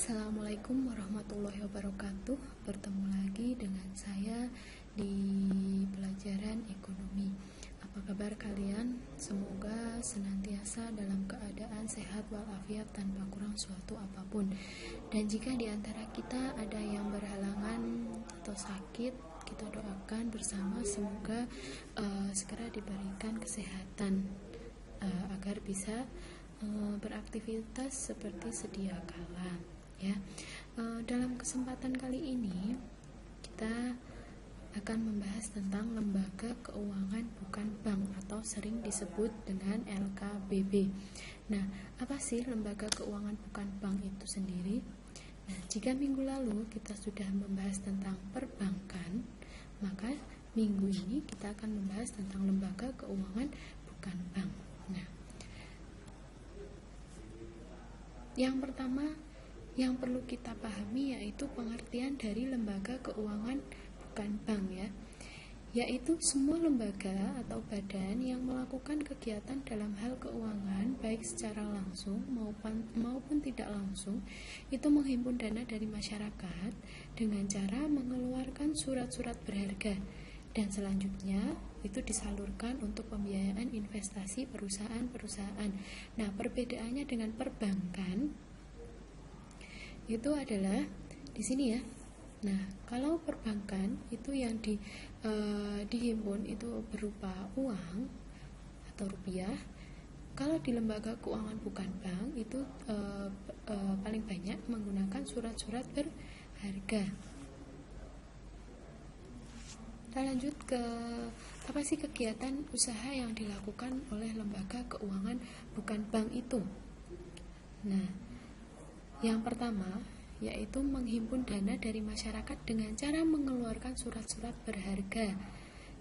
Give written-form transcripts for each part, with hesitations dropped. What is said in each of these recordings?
Assalamualaikum warahmatullahi wabarakatuh. Bertemu lagi dengan saya di pelajaran ekonomi. Apa kabar kalian? Semoga senantiasa dalam keadaan sehat walafiat tanpa kurang suatu apapun. Dan jika di antara kita ada yang berhalangan atau sakit, kita doakan bersama semoga segera diberikan kesehatan agar bisa beraktivitas seperti sedia kala. Ya, dalam kesempatan kali ini kita akan membahas tentang lembaga keuangan bukan bank atau sering disebut dengan LKBB. Nah, apa sih lembaga keuangan bukan bank itu sendiri? Nah, jika minggu lalu kita sudah membahas tentang perbankan, maka minggu ini kita akan membahas tentang lembaga keuangan bukan bank. Nah, yang pertama yang perlu kita pahami yaitu pengertian dari lembaga keuangan bukan bank, yaitu semua lembaga atau badan yang melakukan kegiatan dalam hal keuangan baik secara langsung maupun tidak langsung itu menghimpun dana dari masyarakat dengan cara mengeluarkan surat-surat berharga dan selanjutnya itu disalurkan untuk pembiayaan investasi perusahaan-perusahaan. Nah, perbedaannya dengan perbankan itu adalah di sini ya. Nah, kalau perbankan itu yang dihimpun itu berupa uang atau rupiah. Kalau di lembaga keuangan bukan bank itu paling banyak menggunakan surat-surat berharga. Kita lanjut ke apa sih kegiatan usaha yang dilakukan oleh lembaga keuangan bukan bank itu. Nah, yang pertama yaitu menghimpun dana dari masyarakat dengan cara mengeluarkan surat-surat berharga.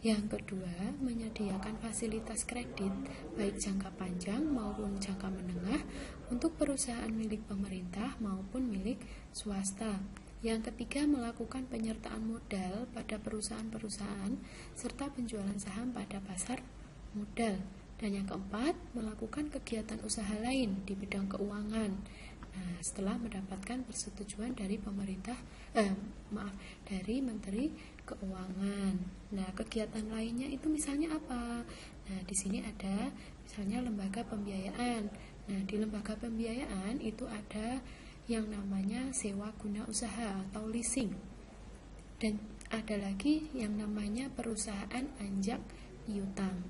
Yang kedua, menyediakan fasilitas kredit baik jangka panjang maupun jangka menengah untuk perusahaan milik pemerintah maupun milik swasta. Yang ketiga, melakukan penyertaan modal pada perusahaan-perusahaan serta penjualan saham pada pasar modal. Dan yang keempat, melakukan kegiatan usaha lain di bidang keuangan. Nah, setelah mendapatkan persetujuan dari dari Menteri Keuangan. Nah, kegiatan lainnya itu misalnya apa? Nah, di sini ada misalnya lembaga pembiayaan. Nah, di lembaga pembiayaan itu ada yang namanya sewa guna usaha atau leasing. Dan ada lagi yang namanya perusahaan anjak piutang.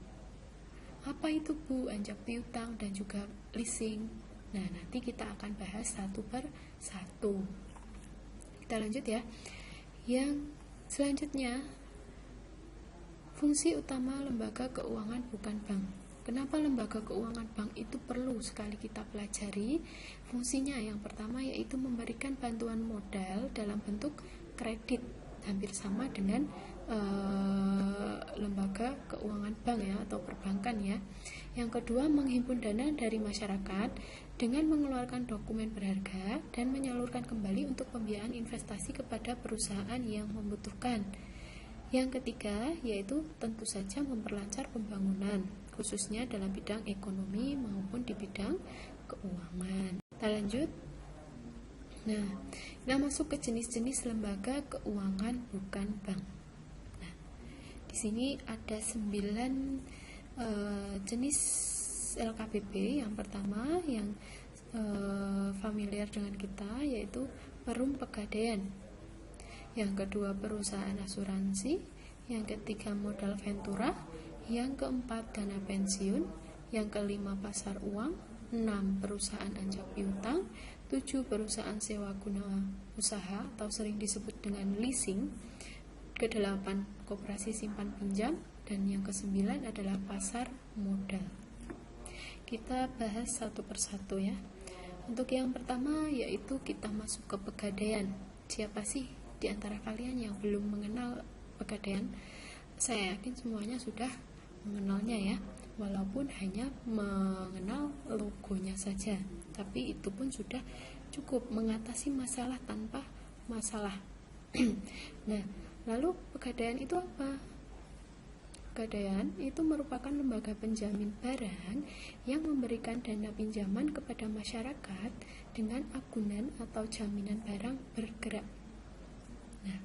Apa itu Bu anjak piutang dan juga leasing? Nah, nanti kita akan bahas satu per satu. Kita lanjut ya. Yang selanjutnya, fungsi utama lembaga keuangan bukan bank. Kenapa lembaga keuangan bank itu perlu sekali kita pelajari? Fungsinya yang pertama yaitu memberikan bantuan modal dalam bentuk kredit, hampir sama dengan lembaga keuangan bank atau perbankan ya. Yang kedua, menghimpun dana dari masyarakat dengan mengeluarkan dokumen berharga dan menyalurkan kembali untuk pembiayaan investasi kepada perusahaan yang membutuhkan. Yang ketiga, yaitu tentu saja memperlancar pembangunan, khususnya dalam bidang ekonomi maupun di bidang keuangan. Kita lanjut. Nah, kita masuk ke jenis-jenis lembaga keuangan bukan bank. Nah, di sini ada 9 jenis LKBB. Yang pertama yang familiar dengan kita yaitu Perum Pegadaian. Yang kedua perusahaan asuransi. Yang ketiga modal ventura. Yang keempat dana pensiun. Yang kelima pasar uang. 6 perusahaan anjak piutang. 7 perusahaan sewa guna usaha atau sering disebut dengan leasing. Ke-8 koperasi simpan pinjam. Dan yang ke-9 adalah pasar modal. Kita bahas satu persatu ya. Untuk yang pertama yaitu kita masuk ke Pegadaian. Siapa sih di antara kalian yang belum mengenal Pegadaian? Saya yakin semuanya sudah mengenalnya ya, walaupun hanya mengenal logonya saja, tapi itu pun sudah cukup mengatasi masalah tanpa masalah. Nah, lalu Pegadaian itu apa? Pegadaian itu merupakan lembaga penjamin barang yang memberikan dana pinjaman kepada masyarakat dengan agunan atau jaminan barang bergerak. Nah,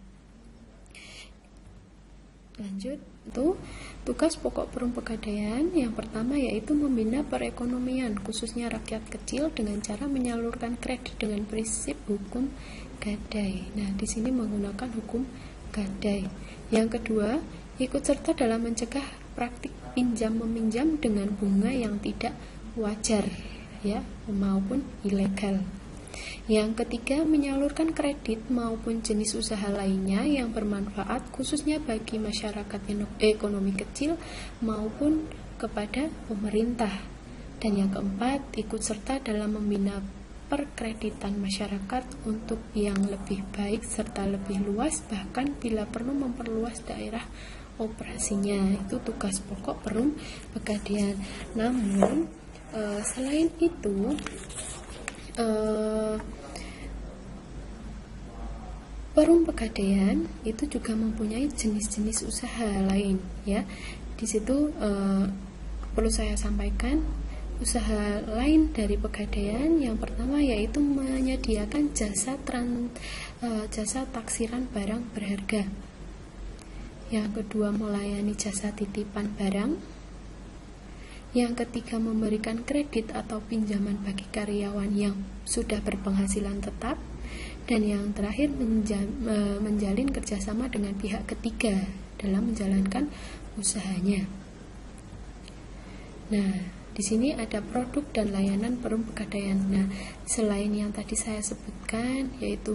lanjut, itu tugas pokok Perum Pegadaian yang pertama yaitu membina perekonomian khususnya rakyat kecil dengan cara menyalurkan kredit dengan prinsip hukum gadai. Nah, di sini menggunakan hukum gadai. Yang kedua, ikut serta dalam mencegah praktik pinjam meminjam dengan bunga yang tidak wajar ya maupun ilegal. Yang ketiga, menyalurkan kredit maupun jenis usaha lainnya yang bermanfaat khususnya bagi masyarakat ekonomi kecil maupun kepada pemerintah. Dan yang keempat, ikut serta dalam membina perkreditan masyarakat untuk yang lebih baik serta lebih luas, bahkan bila perlu memperluas daerah operasinya. Itu tugas pokok Perum Pegadaian. Namun selain itu Perum Pegadaian itu juga mempunyai jenis-jenis usaha lain ya. Di situ perlu saya sampaikan usaha lain dari Pegadaian. Yang pertama yaitu menyediakan jasa taksiran barang berharga. Yang kedua, melayani jasa titipan barang. Yang ketiga, memberikan kredit atau pinjaman bagi karyawan yang sudah berpenghasilan tetap. Dan yang terakhir, menjalin kerjasama dengan pihak ketiga dalam menjalankan usahanya. Nah, di sini ada produk dan layanan Perum Pegadaian. Nah, selain yang tadi saya sebutkan, yaitu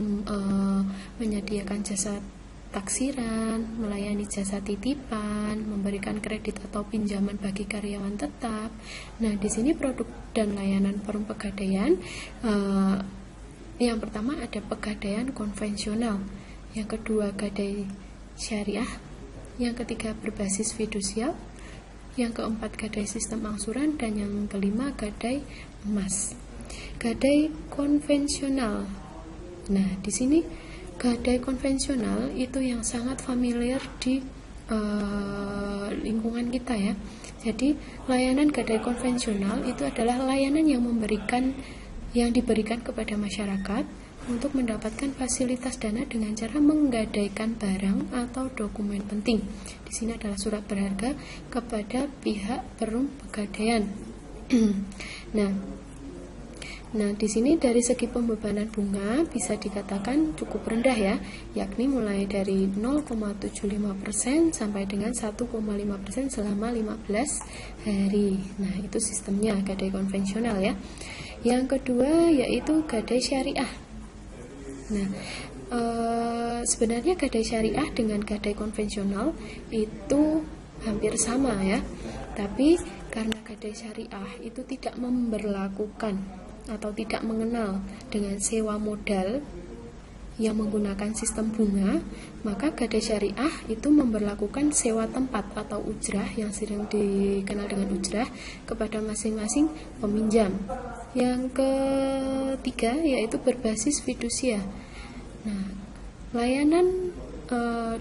menyediakan jasa taksiran, melayani jasa titipan, memberikan kredit atau pinjaman bagi karyawan tetap. Nah, di sini produk dan layanan Perum Pegadaian, yang pertama ada Pegadaian konvensional, yang kedua gadai syariah, yang ketiga berbasis fidusial, yang keempat gadai sistem angsuran, dan yang kelima gadai emas. Gadai konvensional. Nah, di sini gadai konvensional itu yang sangat familiar di lingkungan kita ya. Jadi layanan gadai konvensional itu adalah layanan yang diberikan kepada masyarakat untuk mendapatkan fasilitas dana dengan cara menggadaikan barang atau dokumen penting. Di sini adalah surat berharga kepada pihak Perum Pegadaian. Nah, di sini dari segi pembebanan bunga bisa dikatakan cukup rendah ya, yakni mulai dari 0,75% sampai dengan 1,5% selama 15 hari. Nah, itu sistemnya gadai konvensional ya. Yang kedua yaitu gadai syariah. Nah, sebenarnya gadai syariah dengan gadai konvensional itu hampir sama ya. Tapi karena gadai syariah itu tidak memberlakukan atau tidak mengenal dengan sewa modal yang menggunakan sistem bunga, maka gadai syariah itu memberlakukan sewa tempat atau ujrah yang sering dikenal dengan ujrah kepada masing-masing peminjam. Yang ketiga yaitu berbasis fidusia. Nah, layanan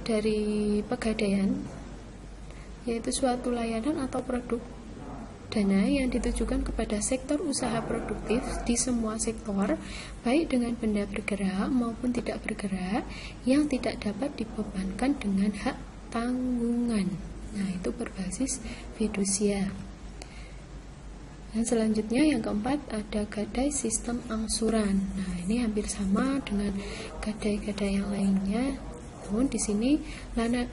dari Pegadaian yaitu suatu layanan atau produk dana yang ditujukan kepada sektor usaha produktif di semua sektor, baik dengan benda bergerak maupun tidak bergerak, yang tidak dapat dibebankan dengan hak tanggungan. Nah, itu berbasis fidusia. Dan selanjutnya yang keempat ada gadai sistem angsuran. Nah, ini hampir sama dengan gadai-gadai yang lainnya. Namun di sini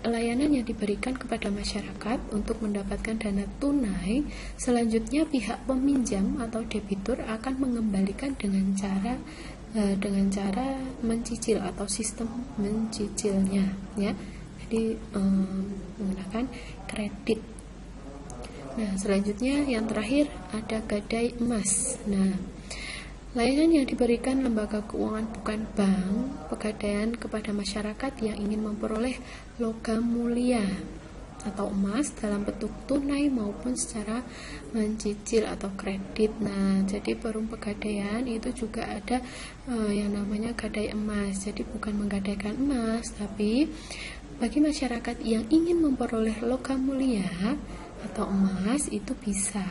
layanan yang diberikan kepada masyarakat untuk mendapatkan dana tunai, selanjutnya pihak peminjam atau debitur akan mengembalikan dengan cara mencicil atau sistem mencicilnya ya. Jadi menggunakan kredit. Nah, selanjutnya yang terakhir ada gadai emas. Nah, layanan yang diberikan lembaga keuangan bukan bank, pegadaian kepada masyarakat yang ingin memperoleh logam mulia atau emas dalam bentuk tunai maupun secara mencicil atau kredit. Nah, jadi perum pegadaian itu juga ada yang namanya gadai emas. Jadi bukan menggadaikan emas, tapi bagi masyarakat yang ingin memperoleh logam mulia atau emas itu bisa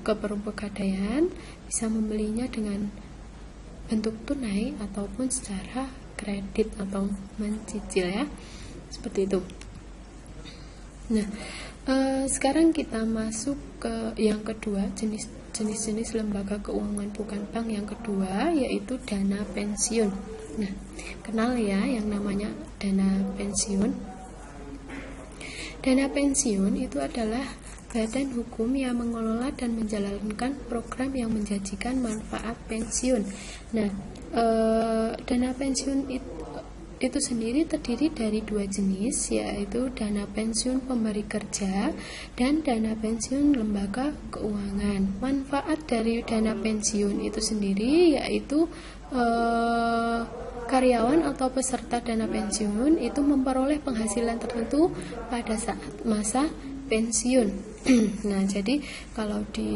ke perum pegadaian, bisa membelinya dengan bentuk tunai ataupun secara kredit atau mencicil ya, seperti itu. Nah, sekarang kita masuk ke yang kedua, jenis-jenis lembaga keuangan bukan bank yang kedua, yaitu dana pensiun. Nah, kenal ya yang namanya dana pensiun. Dana pensiun itu adalah badan hukum yang mengelola dan menjalankan program yang menjanjikan manfaat pensiun. Nah, dana pensiun itu sendiri terdiri dari dua jenis, yaitu dana pensiun pemberi kerja dan dana pensiun lembaga keuangan. Manfaat dari dana pensiun itu sendiri yaitu karyawan atau peserta dana pensiun itu memperoleh penghasilan tertentu pada saat masa pensiun. Nah, jadi kalau di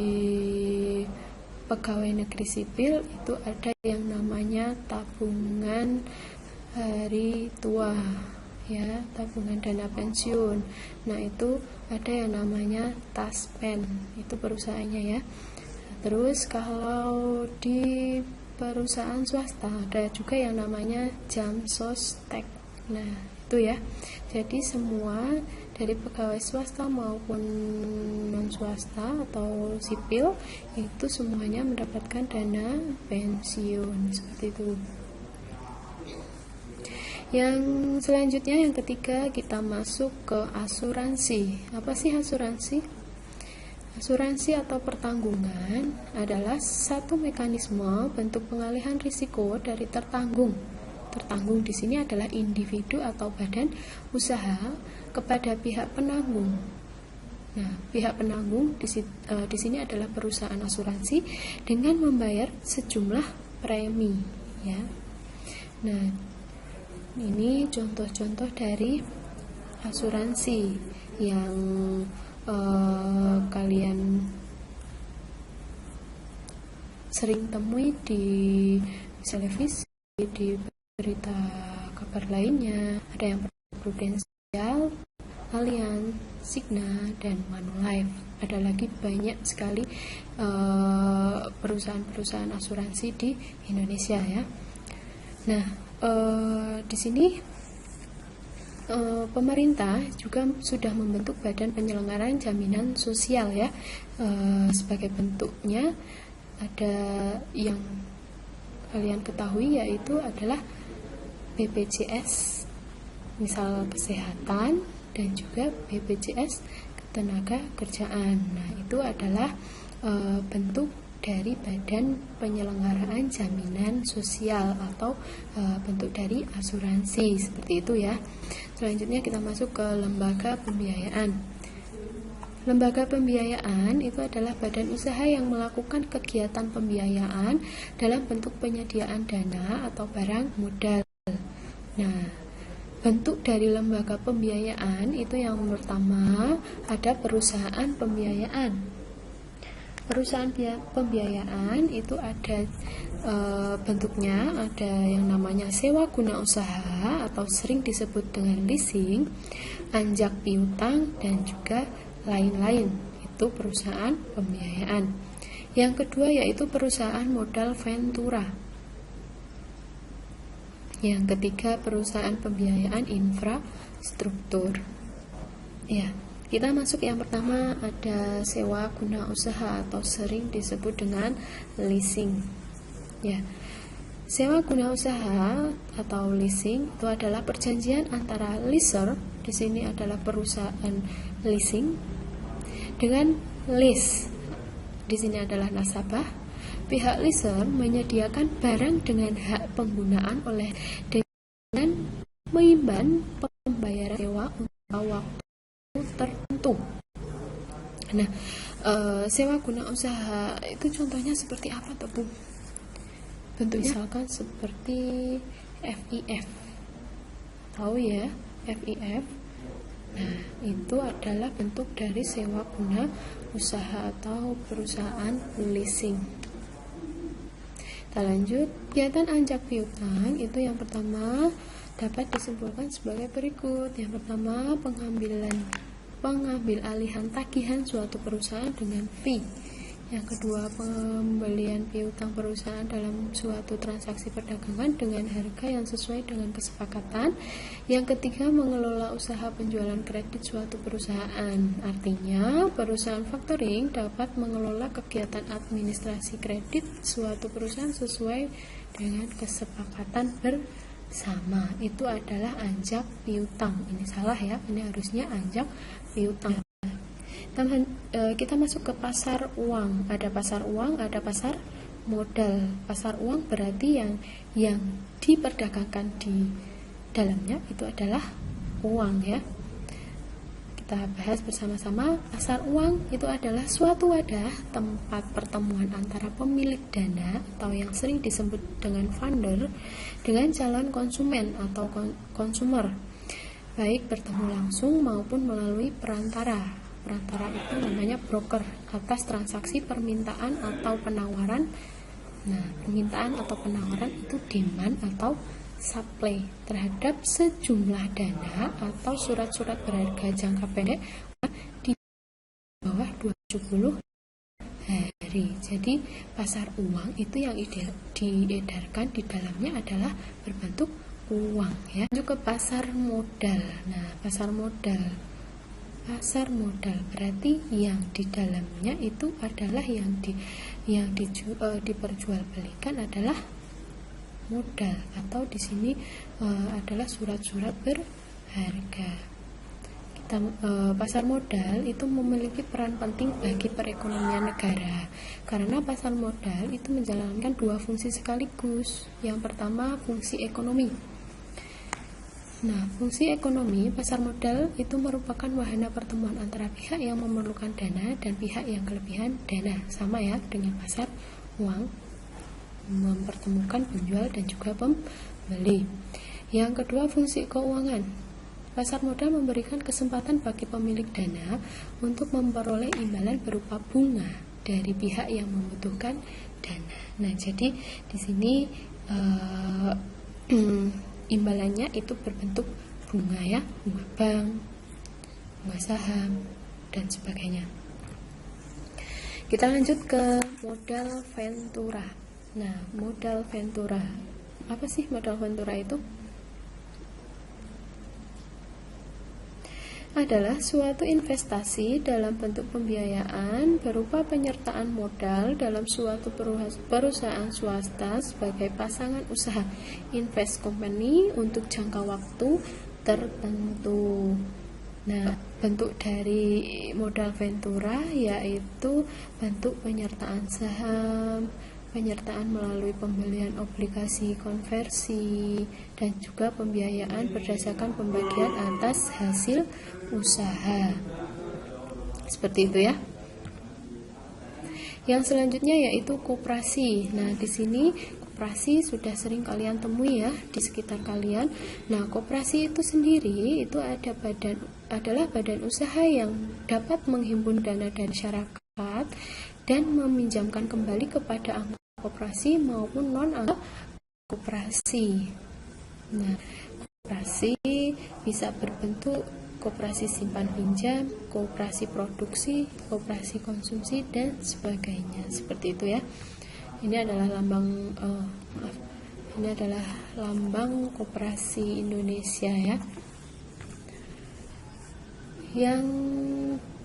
pegawai negeri sipil itu ada yang namanya tabungan hari tua ya, tabungan dana pensiun. Nah, itu ada yang namanya Taspen, itu perusahaannya ya. Terus kalau di perusahaan swasta ada juga yang namanya Jamsostek. Nah, itu ya. Jadi semua dari pegawai swasta maupun non swasta atau sipil itu semuanya mendapatkan dana pensiun, seperti itu. Yang selanjutnya, yang ketiga, kita masuk ke asuransi. Apa sih asuransi? Asuransi atau pertanggungan adalah satu mekanisme bentuk pengalihan risiko dari tertanggung. Tertanggung di sini adalah individu atau badan usaha kepada pihak penanggung. Nah, pihak penanggung di sini adalah perusahaan asuransi dengan membayar sejumlah premi, ya. Nah, ini contoh-contoh dari asuransi yang kalian sering temui di televisi, di berita kabar lainnya. Ada yang Prudential, Allianz, Cigna, dan Manulife. Ada lagi banyak sekali perusahaan-perusahaan asuransi di Indonesia ya. Nah, di sini pemerintah juga sudah membentuk badan penyelenggaraan jaminan sosial ya. Sebagai bentuknya ada yang kalian ketahui, yaitu adalah BPJS misal kesehatan dan juga BPJS ketenaga kerjaan. Nah, itu adalah bentuk dari badan penyelenggaraan jaminan sosial atau bentuk dari asuransi, seperti itu ya. Selanjutnya kita masuk ke lembaga pembiayaan. Lembaga pembiayaan itu adalah badan usaha yang melakukan kegiatan pembiayaan dalam bentuk penyediaan dana atau barang modal. Nah, bentuk dari lembaga pembiayaan itu yang pertama ada perusahaan pembiayaan. Perusahaan pembiayaan itu ada bentuknya, ada yang namanya sewa guna usaha atau sering disebut dengan leasing, anjak piutang, dan juga lain-lain. Itu perusahaan pembiayaan. Yang kedua yaitu perusahaan modal ventura. Yang ketiga perusahaan pembiayaan infrastruktur. Ya. Kita masuk yang pertama, ada sewa guna usaha atau sering disebut dengan leasing. Ya. Sewa guna usaha atau leasing itu adalah perjanjian antara leaser, di sini adalah perusahaan leasing, dengan lease, di sini adalah nasabah. Pihak leaser menyediakan barang dengan hak penggunaan oleh dengan mengimban pembayaran sewa untuk waktu tertentu. Nah, sewa guna usaha itu contohnya seperti apa tuh Bu? Bentuknya misalkan seperti FIF, tahu ya FIF? Nah, itu adalah bentuk dari sewa guna usaha atau perusahaan leasing. Kita lanjut, kegiatan anjak piutang itu yang pertama dapat disimpulkan sebagai berikut. Yang pertama, pengambil alihan tagihan suatu perusahaan dengan fee. Yang kedua, pembelian piutang perusahaan dalam suatu transaksi perdagangan dengan harga yang sesuai dengan kesepakatan. Yang ketiga, mengelola usaha penjualan kredit suatu perusahaan. Artinya, perusahaan factoring dapat mengelola kegiatan administrasi kredit suatu perusahaan sesuai dengan kesepakatan bersama. Itu adalah anjak piutang. Ini salah ya, ini harusnya anjak piutang. Kita masuk ke pasar uang. Ada pasar uang, ada pasar modal. Pasar uang berarti yang diperdagangkan di dalamnya itu adalah uang ya. Kita bahas bersama-sama. Pasar uang itu adalah suatu wadah tempat pertemuan antara pemilik dana atau yang sering disebut dengan funder dengan calon konsumen atau konsumer, baik bertemu langsung maupun melalui perantara. Perantara itu namanya broker atas transaksi permintaan atau penawaran. Nah, permintaan atau penawaran itu demand atau supply terhadap sejumlah dana atau surat-surat berharga jangka pendek di bawah 270 hari. Jadi pasar uang itu yang diedarkan di dalamnya adalah berbentuk uang ya. Juga pasar modal. Nah, pasar modal berarti yang di dalamnya itu adalah yang diperjualbelikan adalah modal atau di sini adalah surat-surat berharga. Pasar modal itu memiliki peran penting bagi perekonomian negara karena pasar modal itu menjalankan dua fungsi sekaligus. Yang pertama, fungsi ekonomi. Nah, fungsi ekonomi pasar modal itu merupakan wahana pertemuan antara pihak yang memerlukan dana dan pihak yang kelebihan dana. Sama ya dengan pasar uang, mempertemukan penjual dan juga pembeli. Yang kedua, fungsi keuangan. Pasar modal memberikan kesempatan bagi pemilik dana untuk memperoleh imbalan berupa bunga dari pihak yang membutuhkan dana. Nah, jadi di sini imbalannya itu berbentuk bunga ya, bunga bank, bunga saham, dan sebagainya. Kita lanjut ke modal ventura. Nah, modal ventura, apa sih modal ventura itu? Adalah suatu investasi dalam bentuk pembiayaan berupa penyertaan modal dalam suatu perusahaan swasta sebagai pasangan usaha invest company untuk jangka waktu tertentu. Nah, bentuk dari modal ventura yaitu bentuk penyertaan saham, penyertaan melalui pembelian obligasi konversi, dan juga pembiayaan berdasarkan pembagian atas hasil usaha. Seperti itu ya. Yang selanjutnya yaitu koperasi. Nah, di sini koperasi sudah sering kalian temui ya di sekitar kalian. Nah, koperasi itu sendiri itu adalah badan usaha yang dapat menghimpun dana dari masyarakat dan meminjamkan kembali kepada anggota koperasi maupun non-anggota koperasi. Nah, koperasi bisa berbentuk koperasi simpan pinjam, koperasi produksi, koperasi konsumsi, dan sebagainya. Seperti itu ya. Ini adalah lambang koperasi Indonesia ya. Yang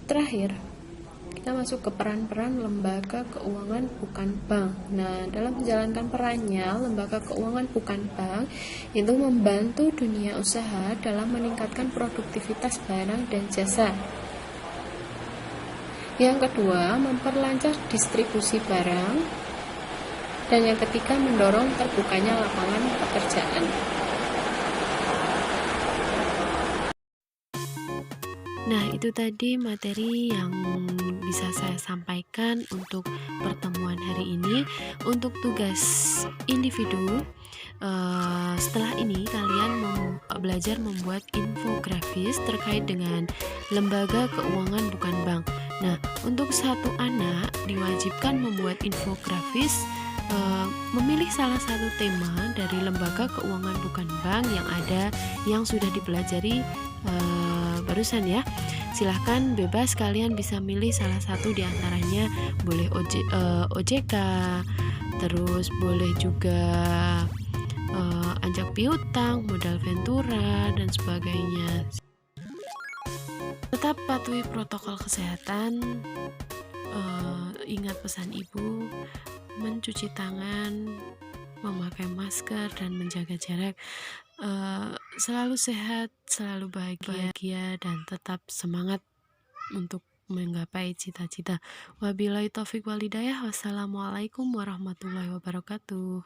terakhir, kita masuk ke peran-peran lembaga keuangan bukan bank. Nah, dalam menjalankan perannya, lembaga keuangan bukan bank itu membantu dunia usaha dalam meningkatkan produktivitas barang dan jasa. Yang kedua, memperlancar distribusi barang. Dan yang ketiga, mendorong terbukanya lapangan pekerjaan. Nah, itu tadi materi yang bisa saya sampaikan untuk pertemuan hari ini. Untuk tugas individu, setelah ini kalian belajar membuat infografis terkait dengan lembaga keuangan bukan bank. Nah, untuk satu anak diwajibkan membuat infografis, memilih salah satu tema dari lembaga keuangan bukan bank yang sudah dipelajari barusan ya. Silahkan bebas, kalian bisa milih salah satu di antaranya, boleh OJK, terus boleh juga anjak piutang, modal ventura, dan sebagainya. Tetap patuhi protokol kesehatan, ingat pesan ibu, mencuci tangan, memakai masker, dan menjaga jarak. Selalu sehat, selalu bahagia, dan tetap semangat untuk menggapai cita-cita. Wabillahi taufik walhidayah. Wassalamualaikum warahmatullahi wabarakatuh.